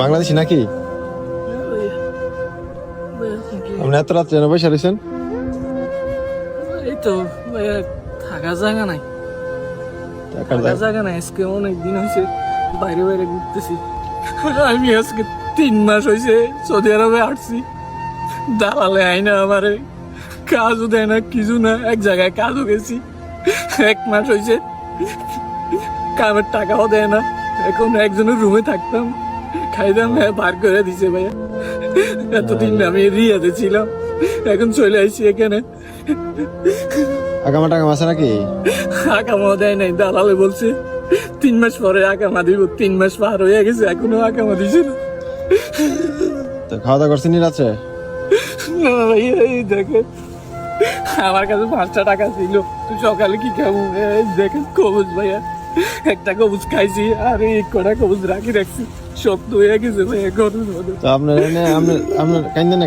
বাংলাদেশি নাকি? আপনি এত রাত্রে এনে বসে রয়েছেন? এই তো ভাইয়া, থাকার জায়গা নাই, থাকার জায়গা নাই। আজকে অনেকদিন হয়েছে বাইরে বাইরে ঘুরতেছি। আমি আজকে 3 মাস হয়েছে সৌদি আরবে আসছি। দালালে আইনা আমারে কাজও দেয় না, কিছু না। এক জায়গায় কাজও গেছি, 1 মাস হয়েছে কামের টাকাও দেয় না। এখন একজনের রুমে থাকতাম, খাইতাম, বার করে দিছে ভাইয়া। এতদিন আমি রিয়াতে ছিলাম, এখন চলে আসছি এখানে। আগামা টাকাম আছে নাকি? আকামা দেয় নাই, দালালে বলছে 3 মাস পরে আকামা দিব। 3 মাস পার হয়ে গেছে, এখনো আকামা দিছে না। তো খাওয়া দাওয়া করছেন রাত্রে? না ভাইয়া, এই দেখেন আমার কাছে 5টা টাকা ছিল, তো সকালে কি খাবো? এই দেখেন কবুজ ভাইয়া, একটা কবুজ খাইছি আর এই কটা কবুজ রাখছি, সব তো হয়ে গেছে ভাইয়া গরুর মতো। তো আপনার এনে আপনার আপনার কাইন্দেন না